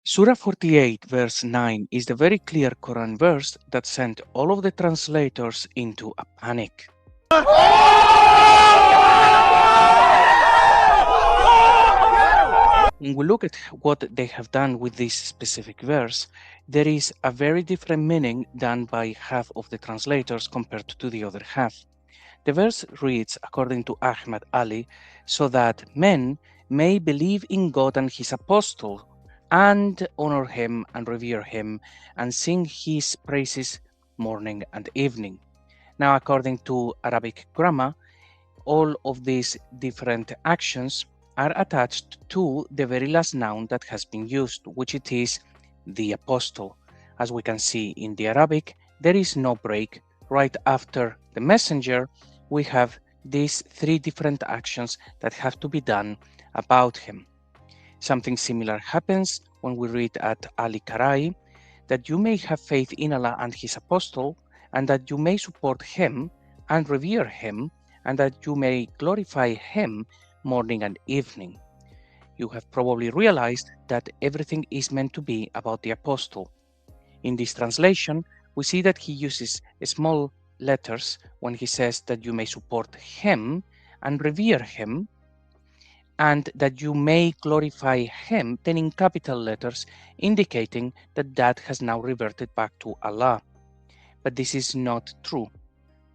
Surah 48 verse 9 is the very clear Quran verse that sent all of the translators into a panic. When we look at what they have done with this specific verse, there is a very different meaning done by half of the translators compared to the other half. The verse reads, according to Ahmad Ali, so that men may believe in God and His apostle, and honor Him and revere Him, and sing His praises morning and evening. Now, according to Arabic grammar, all of these different actions are attached to the very last noun that has been used, which it is the apostle. As we can see in the Arabic, there is no break. Right after the messenger, we have these three different actions that have to be done about him. Something similar happens when we read at Ali Karai, that you may have faith in Allah and His apostle, and that you may support him and revere him, and that you may glorify him morning and evening. You have probably realized that everything is meant to be about the apostle. In this translation, we see that he uses small letters when he says that you may support him and revere him, and that you may glorify him, then in capital letters, indicating that that has now reverted back to Allah. But this is not true,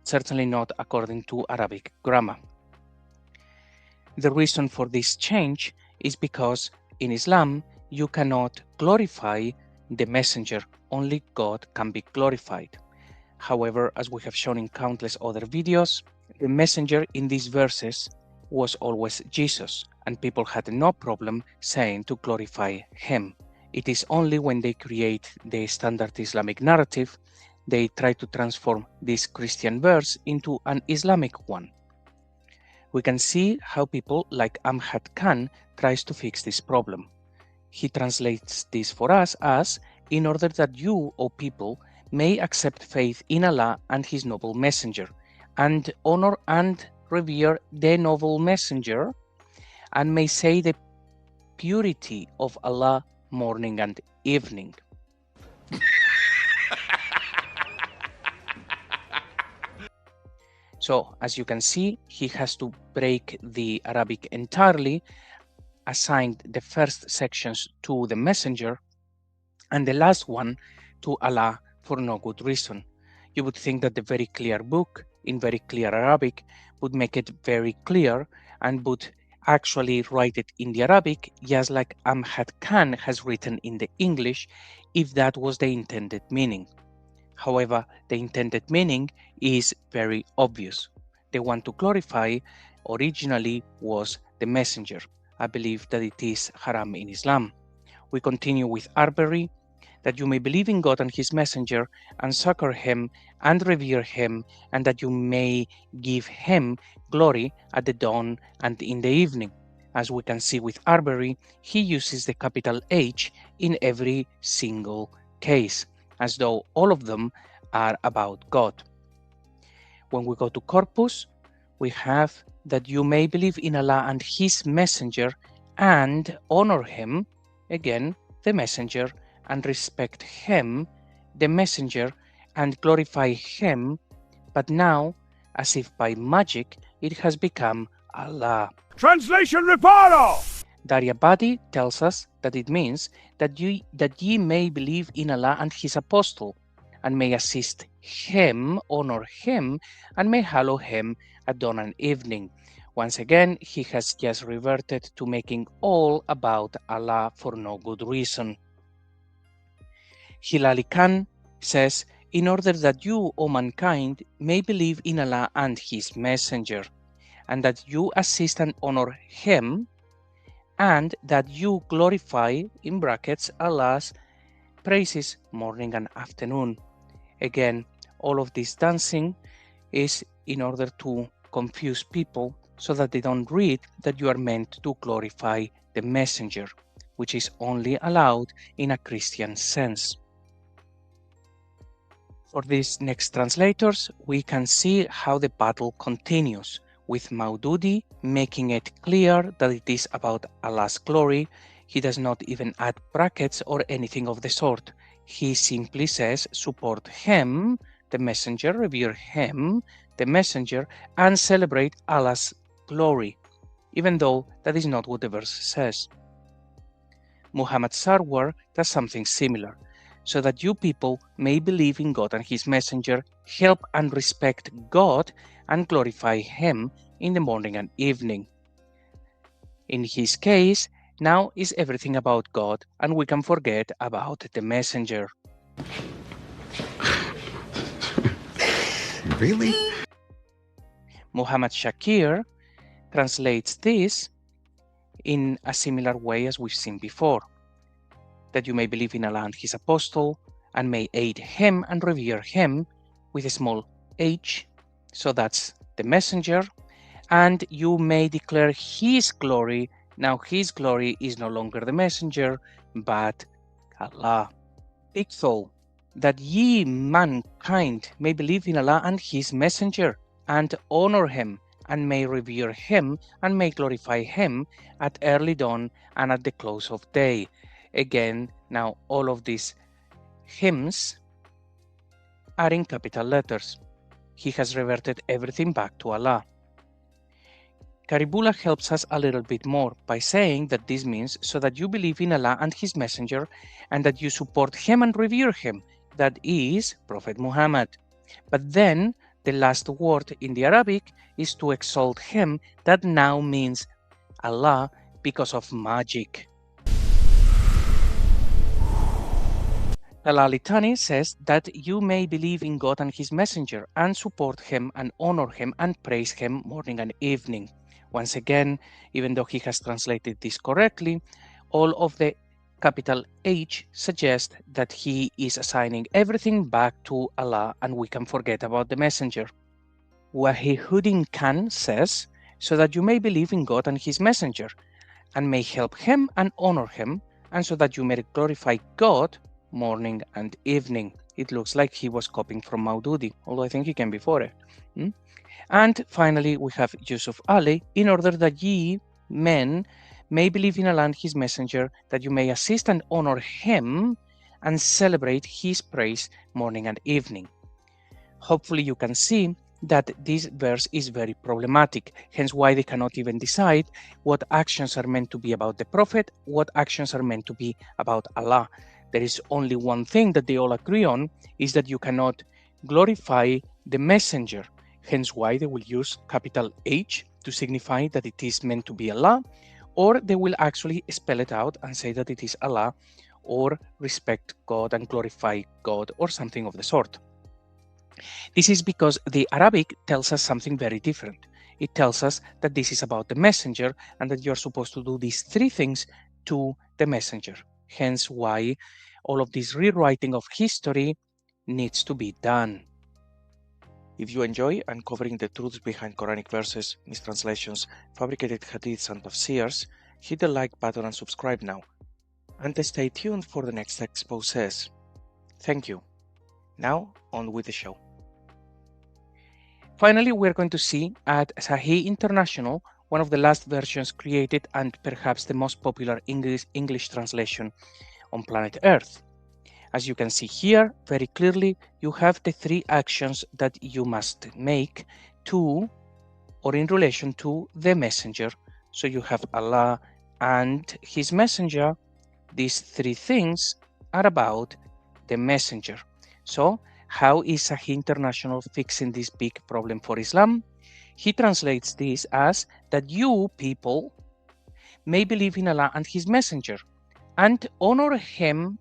certainly not according to Arabic grammar. The reason for this change is because in Islam, you cannot glorify the messenger, only God can be glorified. However, as we have shown in countless other videos, the messenger in these verses was always Jesus, and people had no problem saying to glorify him. It is only when they create the standard Islamic narrative, they try to transform this Christian verse into an Islamic one. We can see how people like Amjad Khan tries to fix this problem. He translates this for us as, in order that you, O people, may accept faith in Allah and His noble messenger, and honor and revere the noble messenger, and may say the purity of Allah morning and evening. So, as you can see, he has to break the Arabic entirely, assigned the first sections to the messenger, and the last one to Allah for no good reason. You would think that the very clear book, in very clear Arabic, would make it very clear and would actually write it in the Arabic, just like Amjad Khan has written in the English, if that was the intended meaning. However, the intended meaning is very obvious. The one to glorify originally was the messenger. I believe that it is haram in Islam. We continue with Arbery, that you may believe in God and His messenger, and succor him and revere him, and that you may give him glory at the dawn and in the evening. As we can see with Arbery, he uses the capital H in every single case, as though all of them are about God. When we go to Corpus, we have that you may believe in Allah and His messenger and honor him, again, the messenger, and respect him, the messenger, and glorify him, but now, as if by magic, it has become Allah. Translation Reparo! Daryabadi tells us that it means that ye may believe in Allah and His apostle, and may assist him, honor him, and may hallow him at dawn and evening. Once again, he has just reverted to making all about Allah for no good reason. Hilali Khan says, in order that you, O mankind, may believe in Allah and His messenger, and that you assist and honor him, and that you glorify, in brackets, Allah's praises morning and afternoon. Again, all of this dancing is in order to confuse people so that they don't read that you are meant to glorify the messenger, which is only allowed in a Christian sense. For these next translators, we can see how the battle continues, with Maududi making it clear that it is about Allah's glory. He does not even add brackets or anything of the sort. He simply says support him, the messenger, revere him, the messenger, and celebrate Allah's glory, even though that is not what the verse says. Muhammad Sarwar does something similar, so that you people may believe in God and His messenger, help and respect God, and glorify Him in the morning and evening. In his case, now is everything about God, and we can forget about the messenger. Really? Muhammad Shakir translates this in a similar way as we've seen before, that you may believe in Allah and His apostle, and may aid him and revere him with a small h, so that's the messenger, and you may declare his glory. Now his glory is no longer the messenger, but Allah. Iqthal, that ye mankind may believe in Allah and His messenger, and honor him, and may revere him, and may glorify him at early dawn and at the close of day. Again, now all of these hymns are in capital letters. He has reverted everything back to Allah. Karibullah helps us a little bit more by saying that this means so that you believe in Allah and His messenger, and that you support him and revere him, that is Prophet Muhammad. But then the last word in the Arabic is to exalt him, that now means Allah because of magic. Al-Alitani says that you may believe in God and His messenger, and support him and honor him and praise him morning and evening. Once again, even though he has translated this correctly, all of the capital H suggest that he is assigning everything back to Allah, and we can forget about the messenger. Wahihuddin Khan says, so that you may believe in God and His messenger, and may help him and honor him, and so that you may glorify God morning and evening. It looks like he was copying from Maududi, although I think he came before it. And finally, we have Yusuf Ali, in order that ye, men, may believe in Allah and His messenger, that you may assist and honor him, and celebrate his praise morning and evening. Hopefully you can see that this verse is very problematic, hence why they cannot even decide what actions are meant to be about the Prophet, what actions are meant to be about Allah. There is only one thing that they all agree on, is that you cannot glorify the messenger, hence why they will use capital H to signify that it is meant to be Allah, or they will actually spell it out and say that it is Allah, or respect God and glorify God, or something of the sort. This is because the Arabic tells us something very different. It tells us that this is about the messenger, and that you're supposed to do these three things to the messenger. Hence why all of this rewriting of history needs to be done. If you enjoy uncovering the truths behind Quranic verses, mistranslations, fabricated hadiths, and tafsirs, hit the like button and subscribe now. And stay tuned for the next exposés. Thank you. Now, on with the show. Finally, we're going to see at Sahih International, one of the last versions created and perhaps the most popular English translation on planet Earth. As you can see here, very clearly, you have the three actions that you must make to, or in relation to, the messenger. So you have Allah and His messenger. These three things are about the messenger. So how is Sahih International fixing this big problem for Islam? He translates this as that you people may believe in Allah and His messenger, and honor him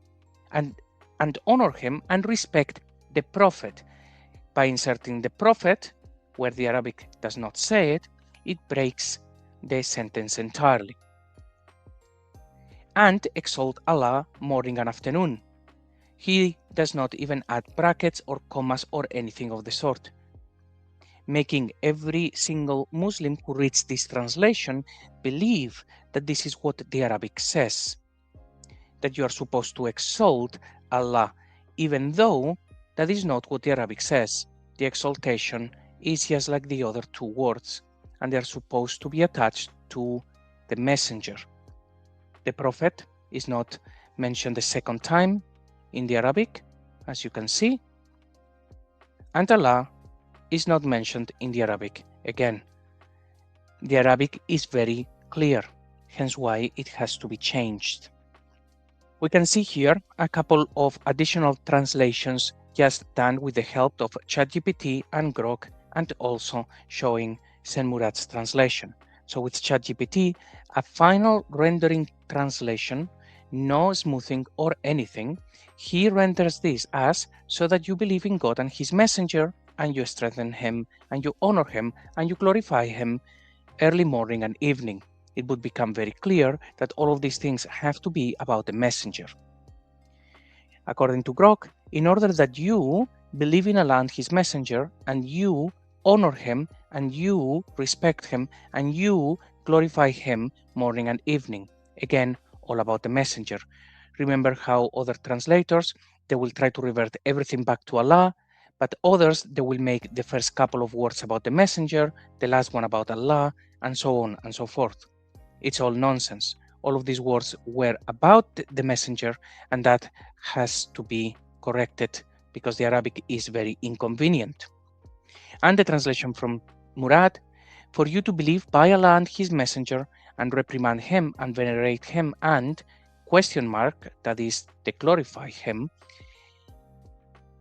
and respect the Prophet. By inserting the Prophet where the Arabic does not say it, it breaks the sentence entirely. And exalt Allah morning and afternoon. He does not even add brackets or commas or anything of the sort, making every single Muslim who reads this translation believe that this is what the Arabic says, that you are supposed to exalt Allah, even though that is not what the Arabic says. The exaltation is just like the other two words, and they are supposed to be attached to the messenger. The Prophet is not mentioned the second time in the Arabic, as you can see, and Allah is not mentioned in the Arabic again. The Arabic is very clear, hence why it has to be changed. We can see here a couple of additional translations just done with the help of ChatGPT and Grok, and also showing Sen Murad's translation. So with ChatGPT, a final rendering translation, no smoothing or anything, he renders this as so that you believe in God and his messenger, and you strengthen him, and you honor him, and you glorify him early morning and evening. It would become very clear that all of these things have to be about the messenger. According to Grok, in order that you believe in Allah and his messenger, and you honor him, and you respect him, and you glorify him morning and evening. Again, all about the messenger. Remember how other translators, they will try to revert everything back to Allah, but others, they will make the first couple of words about the messenger, the last one about Allah, and so on and so forth. It's all nonsense. All of these words were about the messenger, and that has to be corrected because the Arabic is very inconvenient. And the translation from Murad, for you to believe by Allah and his messenger, and reprimand him and venerate him, and question mark, that is, to glorify him,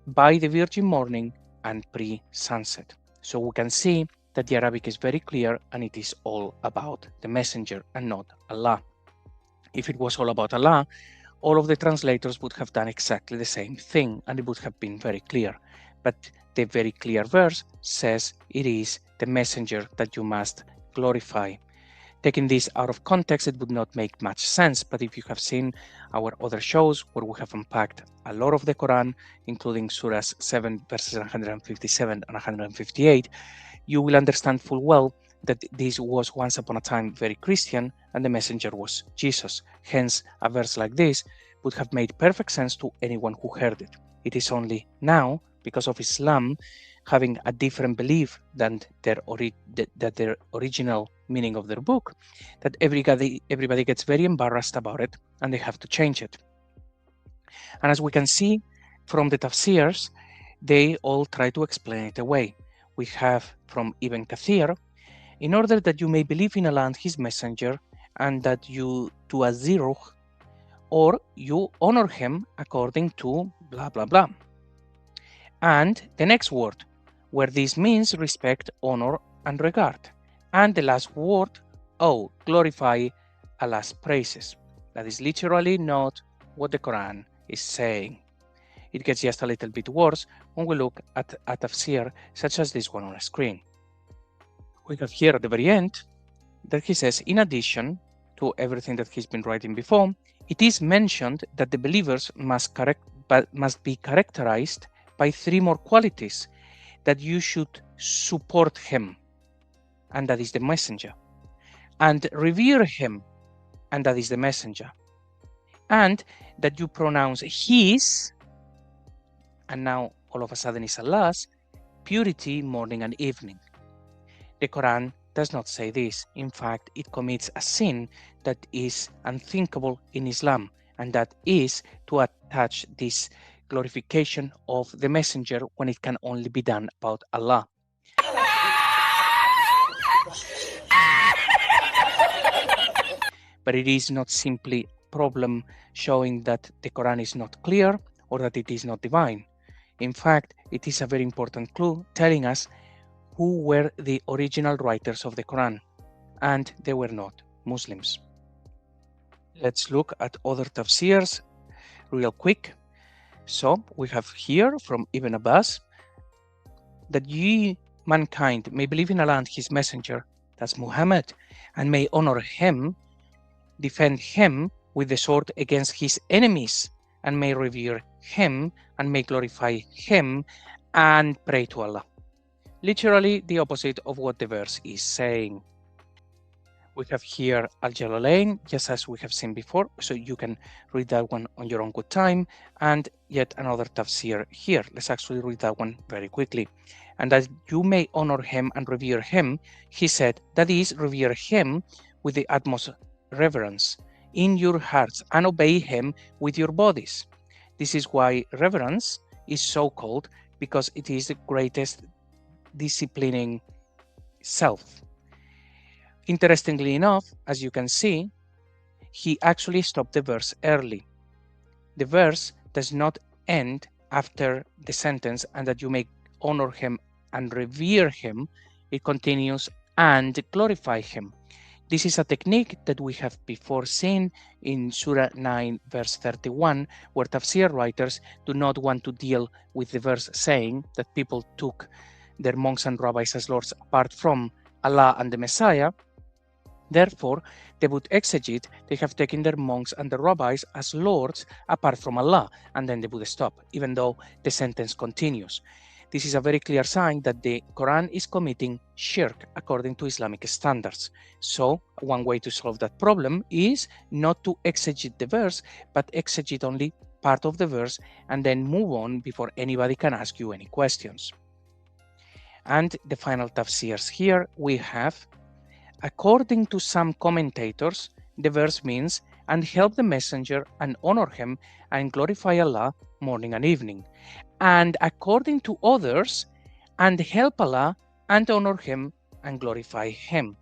by the virgin morning and pre-sunset. So we can see that the Arabic is very clear, and it is all about the messenger and not Allah. If it was all about Allah, all of the translators would have done exactly the same thing, and it would have been very clear. But the very clear verse says it is the messenger that you must glorify. Taking this out of context, it would not make much sense, but if you have seen our other shows where we have unpacked a lot of the Quran, including Surahs 7 verses 157 and 158, you will understand full well that this was once upon a time very Christian, and the messenger was Jesus. Hence, a verse like this would have made perfect sense to anyone who heard it. It is only now, because of Islam having a different belief than their original meaning of their book, that everybody gets very embarrassed about it, and they have to change it. And as we can see from the Tafsirs, they all try to explain it away. We have from Ibn Kathir, in order that you may believe in Allah and his messenger, and that you do a ziruh, or you honor him according to blah blah blah. And the next word, where this means respect, honor, and regard. And the last word, glorify Allah's praises. That is literally not what the Quran is saying. It gets just a little bit worse when we look at a tafsir such as this one on the screen. We have here at the very end that he says, in addition to everything that he's been writing before, it is mentioned that the believers must be characterized by three more qualities: that you should support him, and that is the messenger, and revere him, and that is the messenger, and that you pronounce his, and now all of a sudden is Allah's, purity morning and evening. The Quran does not say this. In fact, it commits a sin that is unthinkable in Islam, and that is to attach this glorification of the messenger when it can only be done about Allah. But it is not simply a problem showing that the Quran is not clear or that it is not divine. In fact, it is a very important clue telling us who were the original writers of the Quran, and they were not Muslims. Let's look at other tafsirs real quick. So we have here from Ibn Abbas, that ye mankind may believe in Allah and his messenger, that's Muhammad, and may honor him, defend him with the sword against his enemies, and may revere him, and may glorify him, and pray to Allah. Literally the opposite of what the verse is saying. We have here Al-Jalalain, just as we have seen before, so you can read that one on your own good time, and yet another tafsir here. Let's actually read that one very quickly. And that you may honor him and revere him, he said, that is, revere him with the utmost reverence. in your hearts and obey him with your bodies. This is why reverence is so called, because it is the greatest disciplining self. Interestingly enough, as you can see, he actually stopped the verse early. The verse does not end after the sentence, and that you may honor him and revere him. It continues, and glorify him. This is a technique that we have before seen in Surah 9, verse 31, where Tafsir writers do not want to deal with the verse saying that people took their monks and rabbis as lords apart from Allah and the Messiah. Therefore, they would exegete, they have taken their monks and the rabbis as lords apart from Allah, and then they would stop, even though the sentence continues. This is a very clear sign that the Quran is committing shirk according to Islamic standards. So, one way to solve that problem is not to exegete the verse, but exegete only part of the verse and then move on before anybody can ask you any questions. And the final tafsirs here we have, according to some commentators, the verse means, and help the messenger and honor him and glorify Allah morning and evening. And according to others, and help Allah and honor him and glorify him.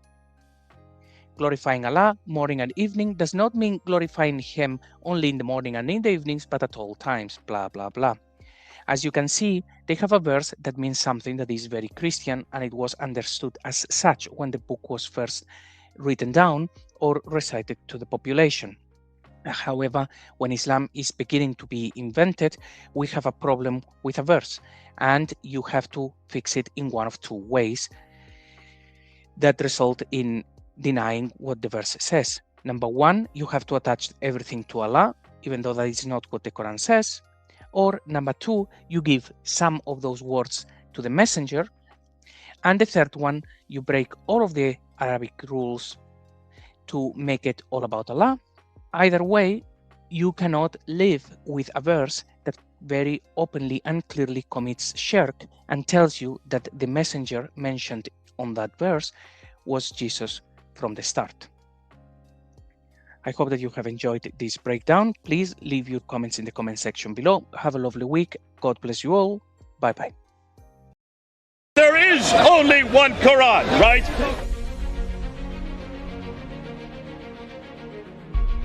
Glorifying Allah morning and evening does not mean glorifying him only in the morning and in the evenings, but at all times, blah, blah, blah. As you can see, they have a verse that means something that is very Christian, and it was understood as such when the book was first written down or recited to the population. However, when Islam is beginning to be invented, we have a problem with a verse, and you have to fix it in one of two ways that result in denying what the verse says. Number one, you have to attach everything to Allah, even though that is not what the Quran says. Or number two, you give some of those words to the messenger. And the third one, you break all of the Arabic rules to make it all about Allah. Either way, you cannot live with a verse that very openly and clearly commits shirk and tells you that the messenger mentioned on that verse was Jesus from the start. I hope that you have enjoyed this breakdown. Please leave your comments in the comment section below. Have a lovely week. God bless you all. Bye-bye. There is only one Quran, right?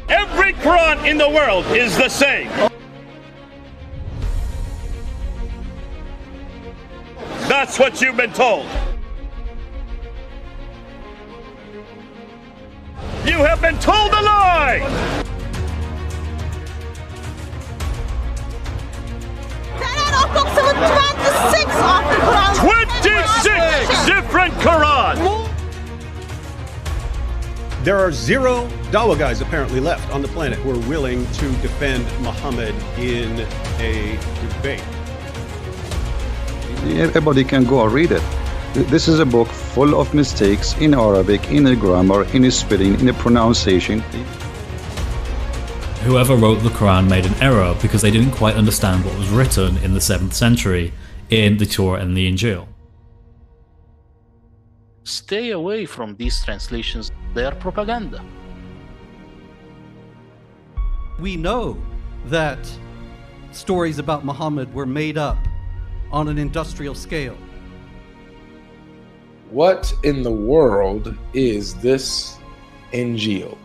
Every Quran in the world is the same. That's what you've been told. You have been told a lie! 26 of the Quran. 26 different Qurans! There are 0 Dawa guys apparently left on the planet who are willing to defend Muhammad in a debate. Everybody can go and read it. This is a book full of mistakes in Arabic, in the grammar, in the spelling, in the pronunciation. Whoever wrote the Quran made an error because they didn't quite understand what was written in the 7th century in the Torah and the Injil. Stay away from these translations. They are propaganda. We know that stories about Muhammad were made up on an industrial scale. What in the world is this Injil?